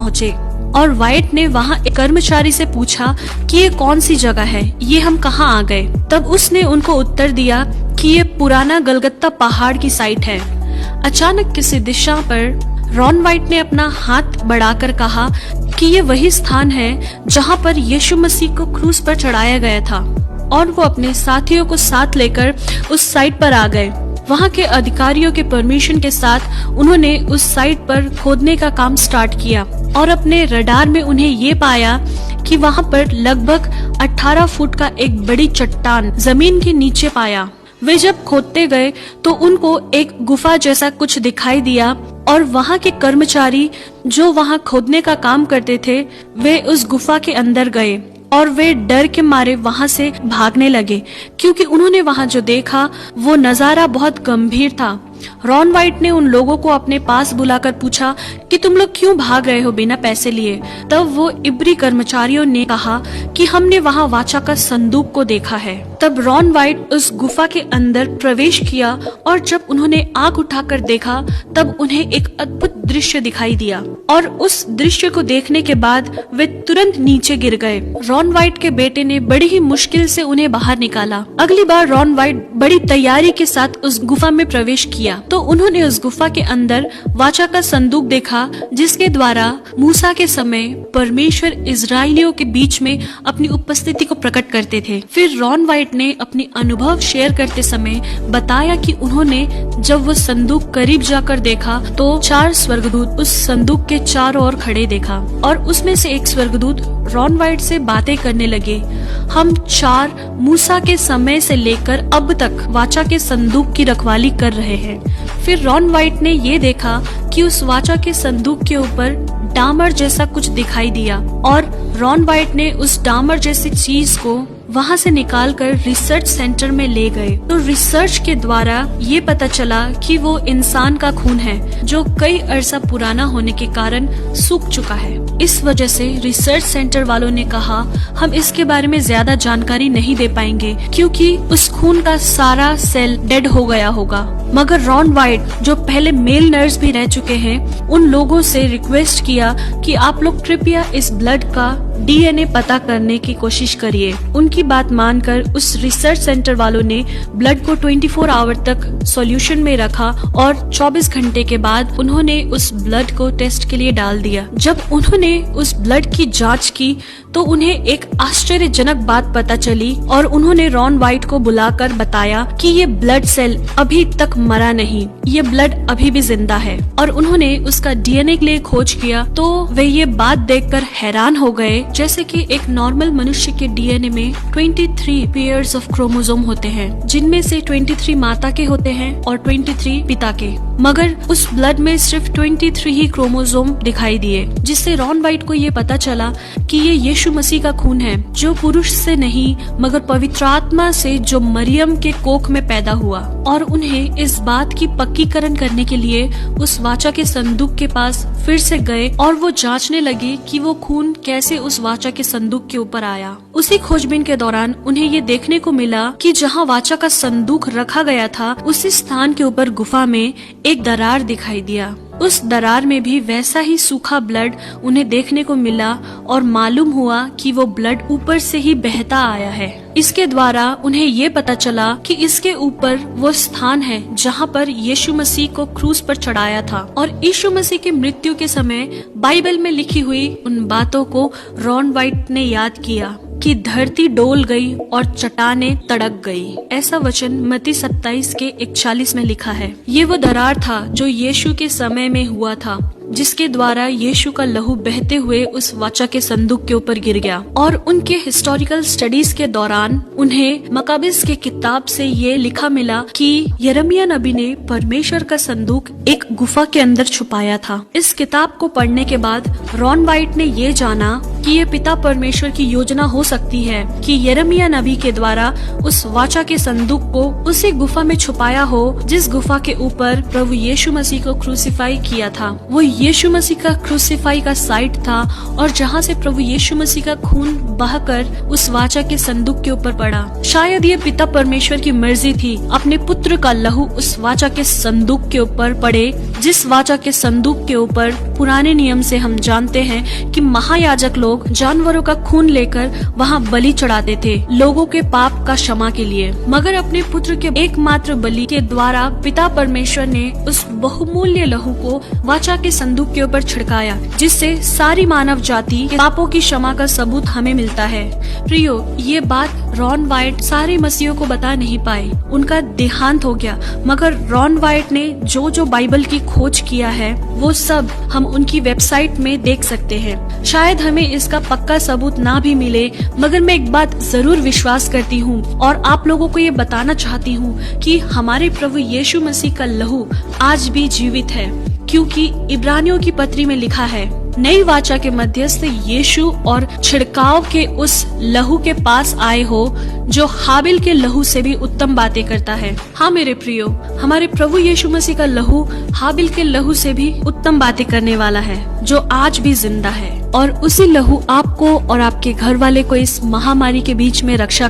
पहुँचे और वाइट ने वहाँ एक कर्मचारी से पूछा कि ये कौन सी जगह है, ये हम कहाँ आ गए। तब उसने उनको उत्तर दिया कि ये पुराना गलगत्ता पहाड़ की साइट है। अचानक किसी दिशा पर रॉन वाइट ने अपना हाथ बढ़ाकर कहा कि ये वही स्थान है जहाँ पर यीशु मसीह को क्रूस पर चढ़ाया गया था, और वो अपने साथियों को साथ लेकर उस साइट पर आ गए। वहाँ के अधिकारियों के परमिशन के साथ उन्होंने उस साइट पर खोदने का काम स्टार्ट किया और अपने रडार में उन्हें ये पाया कि वहाँ पर लगभग 18 फुट का एक बड़ी चट्टान जमीन के नीचे पाया। वे जब खोदते गए तो उनको एक गुफा जैसा कुछ दिखाई दिया और वहाँ के कर्मचारी जो वहाँ खोदने का काम करते थे वे उस गुफा के अंदर गए और वे डर के मारे वहाँ से भागने लगे, क्योंकि उन्होंने वहाँ जो देखा वो नजारा बहुत गंभीर था। रॉन वाइट ने उन लोगों को अपने पास बुलाकर पूछा कि तुम लोग क्यों भाग रहे हो बिना पैसे लिए। तब वो इब्री कर्मचारियों ने कहा कि हमने वहाँ वाचा का संदूक को देखा है। तब रॉन वाइट उस गुफा के अंदर प्रवेश किया और जब उन्होंने आंख उठाकर देखा तब उन्हें एक अद्भुत दृश्य दिखाई दिया और उस दृश्य को देखने के बाद वे तुरंत नीचे गिर गए। रॉन वाइट के बेटे ने बड़ी ही मुश्किल से उन्हें बाहर निकाला। अगली बार रॉन वाइट बड़ी तैयारी के साथ उस गुफा में प्रवेश किया तो उन्होंने उस गुफा के अंदर वाचा का संदूक देखा, जिसके द्वारा मूसा के समय परमेश्वर इजरायलियों के बीच में अपनी उपस्थिति को प्रकट करते थे। फिर रॉन वाइट ने अपने अनुभव शेयर करते समय बताया कि उन्होंने जब वो संदूक करीब जाकर देखा तो 4 स्वर्गदूत उस संदूक के चारों ओर खड़े देखा और उसमें से एक स्वर्गदूत रॉन वाइट से बातें करने लगे। हम 4 मूसा के समय से लेकर अब तक वाचा के संदूक की रखवाली कर रहे हैं। फिर रॉन वाइट ने ये देखा कि उस वाचा के संदूक के ऊपर डामर जैसा कुछ दिखाई दिया और रॉन वाइट ने उस डामर जैसी चीज को वहाँ से निकालकर रिसर्च सेंटर में ले गए। तो रिसर्च के द्वारा ये पता चला कि वो इंसान का खून है जो कई अरसा पुराना होने के कारण सूख चुका है। इस वजह से रिसर्च सेंटर वालों ने कहा हम इसके बारे में ज्यादा जानकारी नहीं दे पाएंगे क्योंकि उस खून का सारा सेल डेड हो गया होगा। मगर रॉन वाइट जो पहले मेल नर्स भी रह चुके हैं उन लोगों से रिक्वेस्ट किया कि आप लोग कृपया इस ब्लड का DNA पता करने की कोशिश करिए। उनकी बात मानकर उस रिसर्च सेंटर वालों ने ब्लड को 24 आवर तक सॉल्यूशन में रखा और 24 घंटे के बाद उन्होंने उस ब्लड को टेस्ट के लिए डाल दिया। जब उन्होंने उस ब्लड की जांच की तो उन्हें एक आश्चर्यजनक बात पता चली और उन्होंने रॉन वाइट को बुलाकर बताया कि ये ब्लड सेल अभी तक मरा नहीं, ये ब्लड अभी भी जिंदा है। और उन्होंने उसका DNA के लिए खोज किया तो वे ये बात देखकर हैरान हो गए जैसे कि एक नॉर्मल मनुष्य के DNA में 23 पेयर्स ऑफ क्रोमोसोम होते हैं, जिनमें से 23 माता के होते हैं और 23 पिता के, मगर उस ब्लड में सिर्फ 23 ही क्रोमोसोम दिखाई दिए, जिससे रॉन वाइट को ये पता चला कि ये यीशु मसीह का खून है जो पुरुष से नहीं मगर पवित्र आत्मा से जो मरियम के कोख में पैदा हुआ। और उन्हें इस बात की पक्कीकरण करने के लिए उस वाचा के संदूक के पास फिर से गए और वो जांचने लगे कि वो खून कैसे उस वाचा के संदूक के ऊपर आया। उसी खोजबीन के दौरान उन्हें ये देखने को मिला कि जहाँ वाचा का संदूक रखा गया था उसी स्थान के ऊपर गुफा में एक दरार दिखाई दिया। उस दरार में भी वैसा ही सूखा ब्लड उन्हें देखने को मिला और मालूम हुआ कि वो ब्लड ऊपर से ही बहता आया है। इसके द्वारा उन्हें ये पता चला कि इसके ऊपर वो स्थान है जहाँ पर यीशु मसीह को क्रूस पर चढ़ाया था। और यीशु मसीह की मृत्यु के समय बाइबल में लिखी हुई उन बातों को रॉन वाइट ने याद किया कि धरती डोल गई और चट्टानें तड़क गई। ऐसा वचन मत्ती 27 के 41 में लिखा है। ये वो दरार था जो यीशु के समय में हुआ था, जिसके द्वारा यीशु का लहू बहते हुए उस वाचा के संदूक के ऊपर गिर गया। और उनके हिस्टोरिकल स्टडीज के दौरान उन्हें मकाबिस के किताब से ये लिखा मिला कि यिर्मयाह नबी ने परमेश्वर का संदूक एक गुफा के अंदर छुपाया था। इस किताब को पढ़ने के बाद रॉन वाइट ने ये जाना कि ये पिता परमेश्वर की योजना हो सकती है कि यिर्मयाह नबी के द्वारा उस वाचा के संदूक को उसी गुफा में छुपाया हो जिस गुफा के ऊपर प्रभु यीशु मसीह को क्रूसीफाई किया था। वो यीशु मसीह का क्रूसीफाई का साइट था और जहाँ से प्रभु यीशु मसीह का खून बहकर उस वाचा के संदूक के ऊपर पड़ा। शायद ये पिता परमेश्वर की मर्जी थी अपने पुत्र का लहू उस वाचा के संदूक के ऊपर पड़े, जिस वाचा के संदूक के ऊपर पुराने नियम से हम जानते हैं कि महायाजक लोग जानवरों का खून लेकर वहाँ बलि चढ़ाते थे लोगों के पाप का क्षमा के लिए। मगर अपने पुत्र के एकमात्र बलि के द्वारा पिता परमेश्वर ने उस बहुमूल्य लहू को वाचा के संदूक के ऊपर छिड़काया, जिससे सारी मानव जाति के पापों की क्षमा का सबूत हमें मिलता है। प्रियो, ये बात रॉन वाइट सारे मसीहों को बता नहीं पाए, उनका देहांत हो गया। मगर रॉन वाइट ने जो जो बाइबल की खोज किया है वो सब हम उनकी वेबसाइट में देख सकते हैं। शायद हमें इसका पक्का सबूत ना भी मिले, मगर मैं एक बात जरूर विश्वास करती हूँ और आप लोगों को ये बताना चाहती हूँ कि हमारे प्रभु यीशु मसीह का लहू आज भी जीवित है, क्योंकि इब्रानियों की पत्री में लिखा है, नई वाचा के मध्यस्थ यीशु और छिड़काव के उस लहू के पास आए हो जो हाबिल के लहू से भी उत्तम बातें करता है। हाँ मेरे प्रियो, हमारे प्रभु यीशु मसीह का लहू हाबिल के लहू से भी उत्तम बातें करने वाला है, जो आज भी जिंदा है। और उसी लहू आपको और आपके घर वाले को इस महामारी के बीच में रक्षा